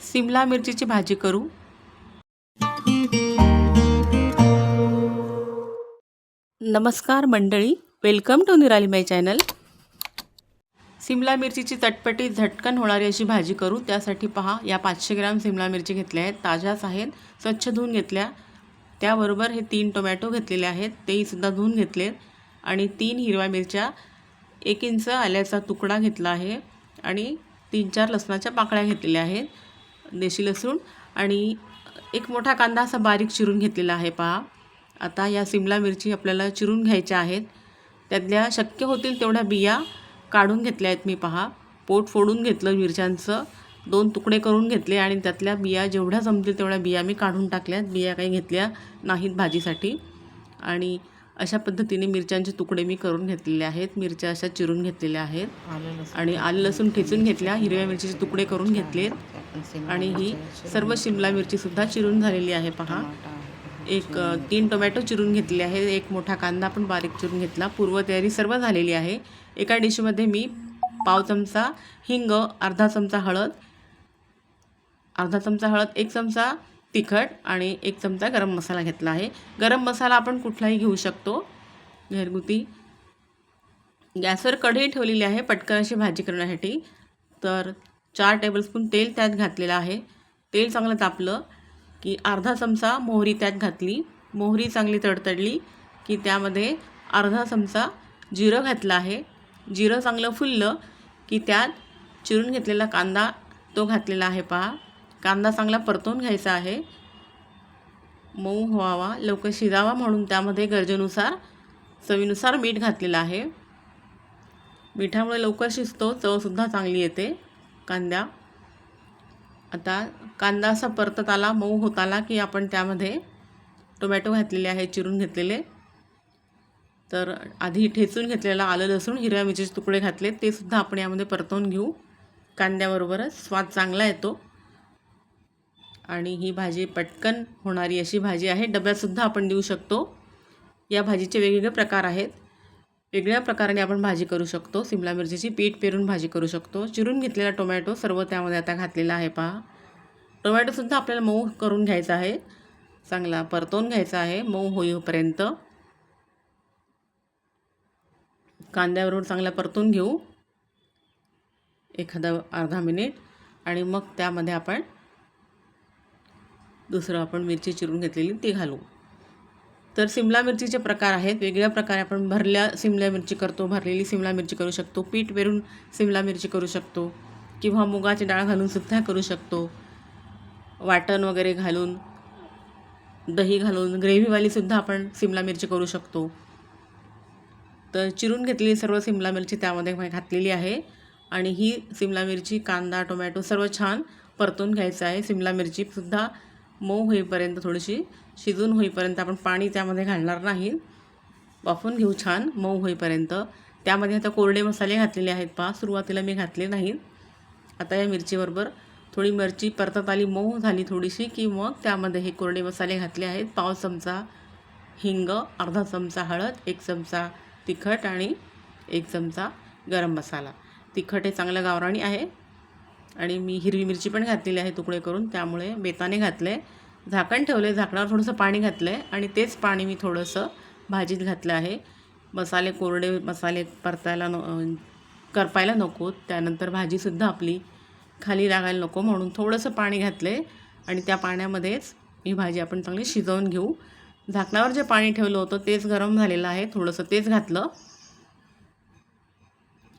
सिमला मिरचीची भाजी करू। नमस्कार मंडळी, वेलकम टू निराली माय चॅनल। सिमला मिरचीची चटपटीत झटकन होणारी अशी भाजी करू। त्यासाठी पहा, या 500 ग्रॅम सिमला मिरची घेतल्या आहेत, ताज्याच आहेत, स्वच्छ धुवून घेतल्या। त्याबरोबर हे 3 टोमॅटो घेतलेले आहेत, तेही सुद्धा धुवून घेतलेत। आणि 3 हिरव्या मिरच्या, 1 इंच आल्याचा तुकडा घेतला आहे आणि 3-4 लसणाच्या पाकळ्या घेतलेल्या आहेत, देशी लसूण। आणि एक मोठा कांदा असा बारीक चिरून घेतलेला आहे पहा। आता या सिमला मिरची आपल्याला चिरून घ्यायच्या आहेत। त्यातल्या शक्य होतील तेवढ्या बिया काढून घेतल्या आहेत मी पहा। पोट फोडून घेतलं मिरच्यांचं, 2 तुकडे करून घेतले आणि त्यातल्या बिया जेवढ्या जमतील तेवढ्या बिया मी काढून टाकल्यात। बिया काही घेतल्या नाहीत भाजीसाठी। आणि अशा पद्धतीने मिरच्यांचे तुकडे मी करून घेतलेले आहेत। मिरच्या अशा चिरून घेतलेल्या आहेत आणि आलं लसूण ठेचून घेतल्या। हिरव्या मिरचीचे तुकडे करून घेतलेत आणि ही सर्व शिमला मिरचीसुद्धा चिरून झालेली आहे पहा। 3 टोमॅटो चिरून घेतले आहेत, 1 मोठा कांदा पण बारीक चिरून घेतला। पूर्वतयारी सर्व झालेली आहे। एका डिशमध्ये मी पाव चमचा हिंग, अर्धा चमचा हळद, 1 चमचा तिखट आणि 1 चमचा गरम मसाला घेतला आहे। गरम मसाला आपण कुठलाही घेऊ शकतो घरगुती। गॅसवर कढई ठेवलेली आहे पटकन अशी भाजी करण्यासाठी। तर 4 टेबलस्पून तेल त्यात घातलेलं आहे। तेल चांगलं तापलं की अर्धा चमचा मोहरी त्यात घातली। मोहरी चांगली तडतडली की त्यामध्ये अर्धा चमचा जिरं घातलं आहे। जिरं चांगलं फुललं की त्यात चिरून घेतलेला कांदा तो घातलेला आहे पहा। कांदा चांगला परतवून घ्यायचा आहे, मऊ व्हावा, लवकर शिजावा म्हणून त्यामध्ये गरजेनुसार चवीनुसार मीठ घातलेलं आहे। मिठामुळे लवकर शिजतो, चवसुद्धा चांगली येते कांदा। आता कांदा असा परतत आला, मऊ होत आला की आपण त्यामध्ये टोमॅटो घातलेले आहे चिरून घेतलेले। तर आधी ठेचून घेतलेला आलं लसूण, हिरव्या मिरचीचे तुकडे घातले, ते सुद्धा आपण यामध्ये परतवून घेऊ। कांद्याबरोबरच स्वाद चांगला येतो आणि ही भाजी पटकन होणारी अशी भाजी आहे। डब्यातसुद्धा आपण देऊ शकतो। या भाजीचे वेगवेगळे प्रकार आहेत, वेगळ्या प्रकाराने आपण भाजी करू शकतो। सिमला मिरचीची पीठ पेरून भाजी करू शकतो। चिरून घेतलेला टोमॅटो सर्व त्यामध्ये आता घातलेला आहे पहा। टोमॅटोसुद्धा आपल्याला मऊ करून घ्यायचा आहे, चांगला परतवून घ्यायचा आहे मऊ होईपर्यंत। कांद्याबरोबर चांगला परतून घेऊ अर्धा मिनिट आणि मग त्यामध्ये आपण आपण मिरची चिरून घेतलेली ती घालू। तर सिमला मिरचीचे प्रकार आहेत, वेगळ्या प्रकारे आपण भरल्या सिमला मिरची करतो, भरलेली सिमला मिरची करू शकतो, पीठ पेरून सिमला मिरची करू शकतो किंवा मुगाची डाळ घालून सुद्धा करू शकतो। वाटण वगैरे घालून, दही घालून ग्रेव्हीवालीसुद्धा आपण सिमला मिरची करू शकतो। तर चिरून घेतलेली सर्व सिमला मिरची त्यामध्ये घातलेली आहे आणि ही सिमला मिरची, कांदा, टोमॅटो सर्व छान परतून घ्यायचं आहे। सिमला मिरचीसुद्धा मऊ होईपर्यंत, थोडीशी शिजून होईपर्यंत आपण पाणी त्यामध्ये घालणार नाही, वाफवून घेऊ छान मऊ होईपर्यंत। त्यामध्ये आता कोरडे मसाले घातलेले आहेत पहा, सुरुवातीला मी घातले नाहीत। आता या मिरचीबरोबर थोडी मिरची परतत आली, मऊ झाली थोडीशी की मग त्यामध्ये हे कोरडे मसाले घातले आहेत। पाव चमचा हिंग, अर्धा चमचा हळद, 1 चमचा तिखट आणि 1 चमचा गरम मसाला। तिखट हे चांगलं गावराणी आहे आणि मी हिरवी मिरची पण घातलेली आहे तुकडे करून, त्यामुळे बेताने घातले। झाकण ठेवले, झाकणावर थोडंसं पाणी घातलं आहे आणि तेच पाणी मी थोडंसं भाजीत घातलं आहे। कोरडे मसाले करपायला नको, त्यानंतर भाजीसुद्धा आपली खाली लागायला नको म्हणून थोडंसं पाणी घातले आणि त्या पाण्यामध्येच ही भाजी आपण चांगली शिजवून घेऊ। झाकणावर जे पाणी ठेवलं होतं तेच गरम झालेलं आहे, थोडंसं तेच घातलं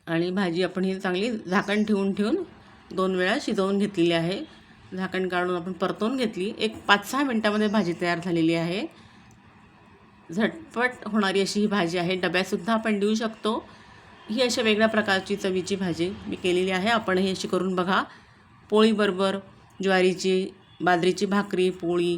आणि भाजी आपण ही चांगली झाकण ठेवून 2 वेळा शिजवून घेतलेली आहे। झाकण काढून आपण परतवून घेतली। 5-6 मिनटामध्ये भाजी तयार झालेली आहे। झटपट होणारी अशी ही भाजी आहे, डब्यातसुद्धा आपण देऊ शकतो। ही अशा वेगळ्या प्रकारची चवीची भाजी मी केलेली आहे, आपण ही अशी करून बघा। पोळीबरोबर, ज्वारीची, बाजरीची भाकरी, पोळी,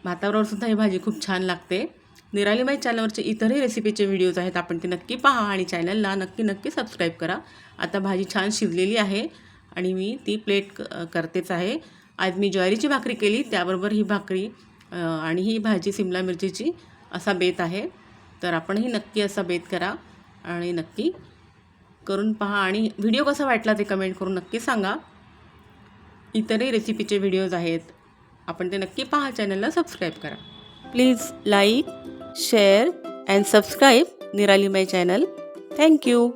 भाताबरोबरसुद्धा ही भाजी खूप छान लागते। निराली माय चॅनलवरचे इतरही रेसिपीचे व्हिडिओज आहेत, आपण ते नक्की पहा आणि चॅनलला नक्की सबस्क्राईब करा। आता भाजी छान शिजलेली आहे आणि मी ती प्लेट करतेच आहे। आज मी ज्वारीची भाकरी केली, त्याबरोबर ही भाकरी आणि ही भाजी सिमला मिरचीची असा बेत आहे। तर आपणही नक्की असा बेत करा आणि नक्की करून पहा आणि व्हिडिओ कसा वाटला ते कमेंट करून नक्की सांगा। इतरही रेसिपीचे व्हिडिओज आहेत, आपण ते नक्की पहा. चॅनलला सबस्क्राईब करा. Please like, share and subscribe निराली माय चॅनल. थँक्यू.